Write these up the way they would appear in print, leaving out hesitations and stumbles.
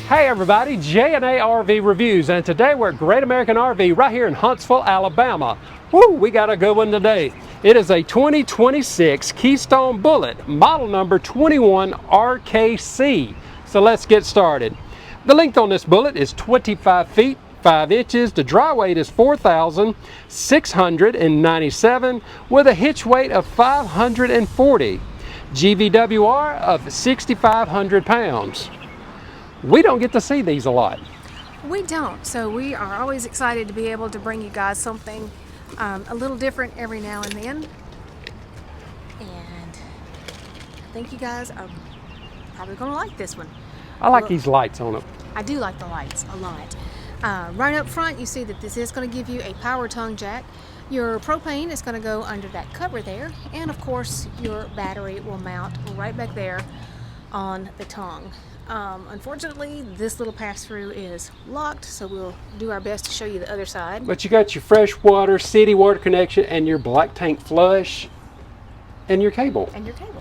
Hey everybody, J&A RV Reviews, and today we're at Great American RV right here in Huntsville, Alabama. Woo, we got a good one today. It is a 2026 Keystone Bullet, model number 21RKC. So let's get started. The length on this Bullet is 25 feet, 5 inches. The dry weight is 4,697 with a hitch weight of 540. GVWR of 6,500 pounds. We don't get to see these a lot. We don't, so we are always excited to be able to bring you guys something a little different every now and then. And I think you guys are probably going to like this one. I like these lights on it. I do like the lights a lot. Right up front, you see that this is going to give you a power tongue jack. Your propane is going to go under that cover there, and of course your battery will mount right back there on the tongue. Unfortunately, this little pass-through is locked, so we'll do our best to show you the other side. But you got your fresh water, city water connection, and your black tank flush, and your cable. And your cable.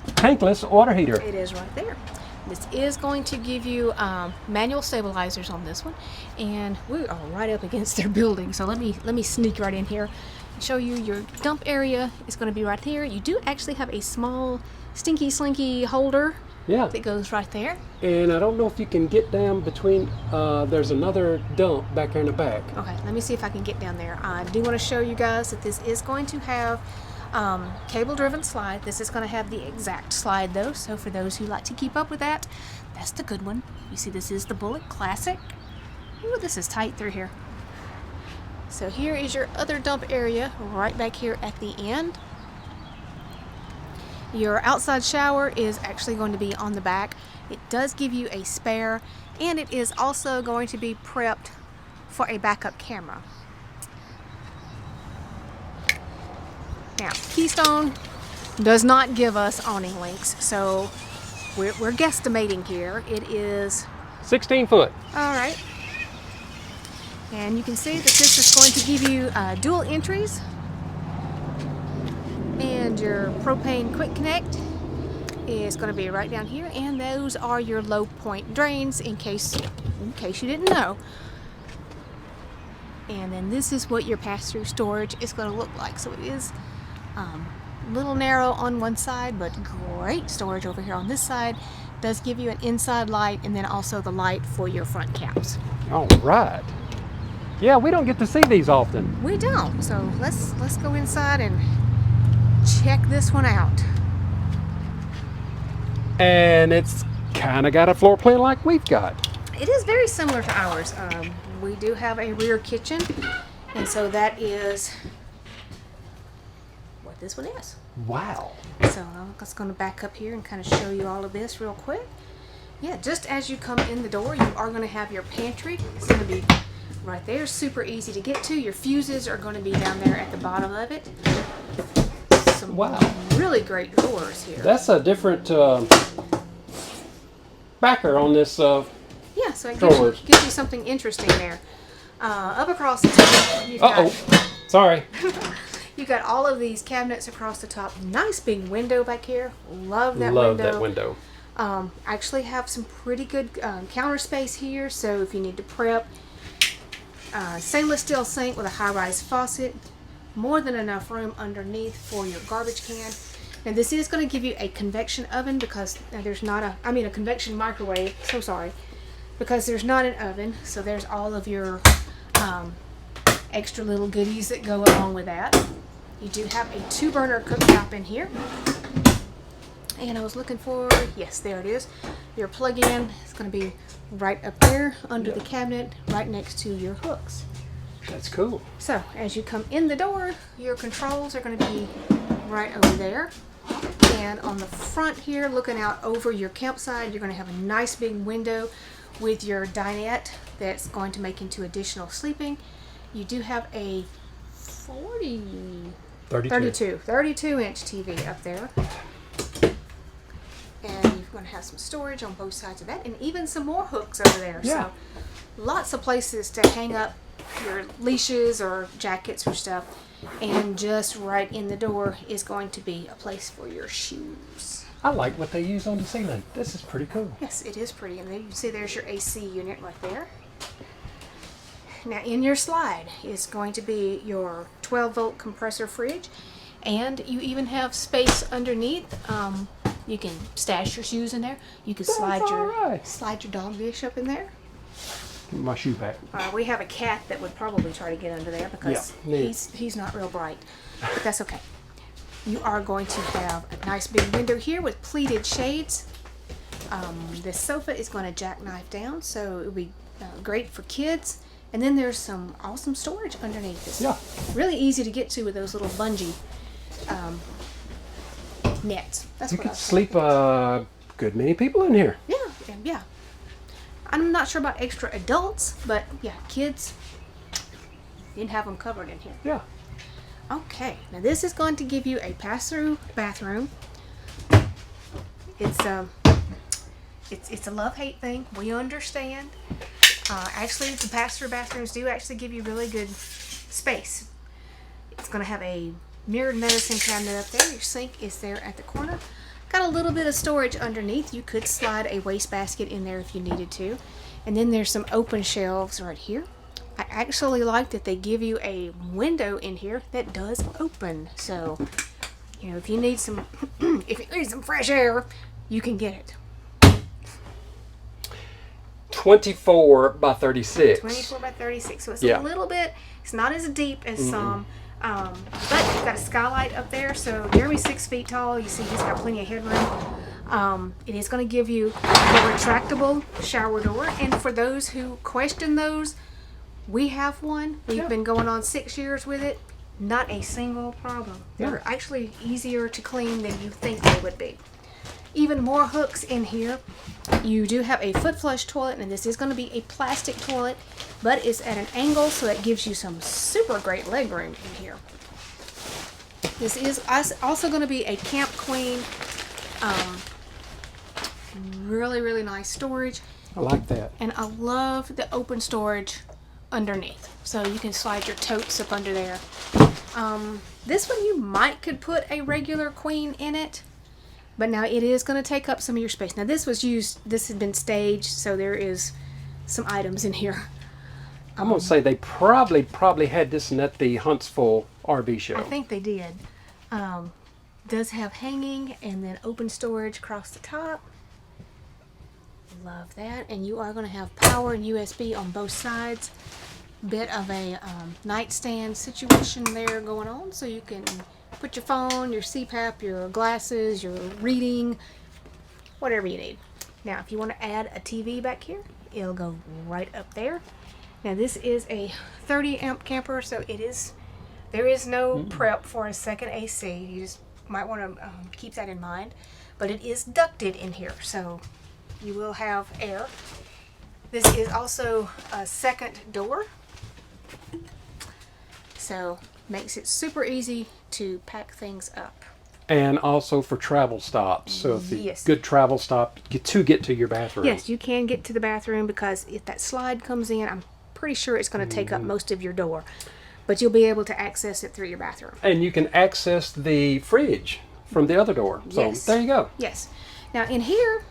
Tankless water heater. It is right there. This is going to give you manual stabilizers on this one, and we are right up against their building. So let me sneak right in here and show you your dump area. Is going to be right here. You do actually have a small stinky slinky holder. Yeah. That goes right there. And I don't know if you can get down between, there's another dump back there in the back. Okay, let me see if I can get down there. I do want to show you guys that this is going to have cable-driven slide. This is going to have the exact slide though, so for those who like to keep up with that, that's the good one. You see this is the Bullet Classic. Ooh, this is tight through here. So here is your other dump area right back here at the end. Your outside shower is actually going to be on the back. It does give you a spare, and it is also going to be prepped for a backup camera. Now, Keystone does not give us awning links, so we're guesstimating here. It is 16 foot. All right. And you can see that this is going to give you dual entries. And your propane quick connect is going to be right down here, and those are your low point drains in case you didn't know. And then this is what your pass-through storage is going to look like. So it is a little narrow on one side, but great storage over here on this side. Does give you an inside light, and then also the light for your front caps. All right. Yeah, we don't get to see these often. We don't. So let's go inside and check this one out. And it's kind of got a floor plan like we've got. It is very similar to ours. We do have a rear kitchen, and so that is what this one is. Wow. So I'm just going to back up here and kind of show you all of this real quick. Yeah, just as you come in the door, you are going to have your pantry. It's going to be right there, super easy to get to. Your fuses are going to be down there at the bottom of it. Wow. Really great drawers here. That's a different backer on this yeah, so it gives you something interesting there. Up across the top, you've got, sorry. You got all of these cabinets across the top. Nice big window back here. Love that window. Actually have some pretty good counter space here, so if you need to prep. Stainless steel sink with a high-rise faucet. More than enough room underneath for your garbage can. And this is going to give you a convection oven because there's not a convection microwave, so sorry, because there's not an oven. So there's all of your extra little goodies that go along with that. You do have a 2-burner cooktop in here. And I was looking for, yes, there it is. Your plug-in is going to be right up there under the cabinet, right next to your hooks. That's cool. So as you come in the door, your controls are going to be right over there. And on the front here, looking out over your campsite, you're going to have a nice big window with your dinette that's going to make into additional sleeping. You do have a 32 inch TV up there. And you're going to have some storage on both sides of that, and even some more hooks over there. Yeah. So lots of places to hang up your leashes or jackets or stuff. And just right in the door is going to be a place for your shoes. I like what they use on the ceiling. This is pretty cool. Yes, it is pretty. And then you can see there's your AC unit right there. Now in your slide is going to be your 12-volt compressor fridge. And you even have space underneath. You can stash your shoes in there. You can slide your dog dish up in there. Give me my shoe back. We have a cat that would probably try to get under there because he's not real bright, but that's okay. You are going to have a nice big window here with pleated shades. This sofa is going to jackknife down, so it'll be great for kids. And then there's some awesome storage underneath this. Yeah. Really easy to get to with those little bungee nets. That's you what could sleep a good many people in here. Yeah. I'm not sure about extra adults, but yeah, kids, you can have them covered in here. Yeah. Okay, now this is going to give you a pass-through bathroom. It's a love-hate thing. We understand. Actually, the pass-through bathrooms do actually give you really good space. It's going to have a mirrored medicine cabinet up there. Your sink is there at the corner. Got a little bit of storage underneath. You could slide a wastebasket in there if you needed to. And then there's some open shelves right here. I actually like that they give you a window in here that does open. So, you know, if you need some fresh air, you can get it. 24 by 36. 24 by 36. So it's a little bit, it's not as deep as some. But you've got a skylight up there, so Jeremy's 6 feet tall. You see he's got plenty of headroom. It is going to give you a retractable shower door. And for those who question those, we have one. We've been going on 6 years with it. Not a single problem. They're actually easier to clean than you think they would be. Even more hooks in here. You do have a foot flush toilet, and this is going to be a plastic toilet, but it's at an angle, so that gives you some super great leg room in here. This is also going to be a Camp Queen. Really, really nice storage. I like that. And I love the open storage underneath. So you can slide your totes up under there. This one you could put a regular queen in it. But now it is going to take up some of your space. Now this had been staged, so there is some items in here. I'm going to say they probably had this at the Huntsville RV show. I think they did. Does have hanging and then open storage across the top. Love that. And you are going to have power and USB on both sides. Bit of a nightstand situation there going on, so you can put your phone, your CPAP, your glasses, your reading, whatever you need. Now, if you want to add a TV back here, it'll go right up there. Now, this is a 30 amp camper, so there is no prep for a second AC. You just might want to keep that in mind. But it is ducted in here, so you will have air. This is also a second door, so makes it super easy to pack things up. And also for travel stops. So if it's a good travel stop to get to your bathroom. Yes, you can get to the bathroom, because if that slide comes in, I'm pretty sure it's going to take up most of your door. But you'll be able to access it through your bathroom. And you can access the fridge from the other door. So there you go. Yes. Now in here,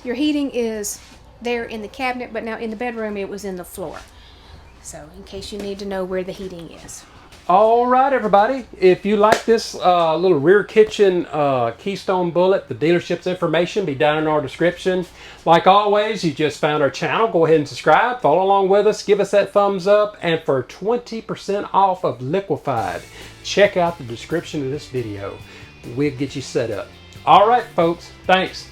your heating is there in the cabinet, but now in the bedroom it was in the floor. So in case you need to know where the heating is. All right, everybody. If you like this little rear kitchen Keystone Bullet, the dealership's information be down in our description. Like always, you just found our channel. Go ahead and subscribe. Follow along with us. Give us that thumbs up. And for 20% off of Liquefied, check out the description of this video. We'll get you set up. All right, folks. Thanks.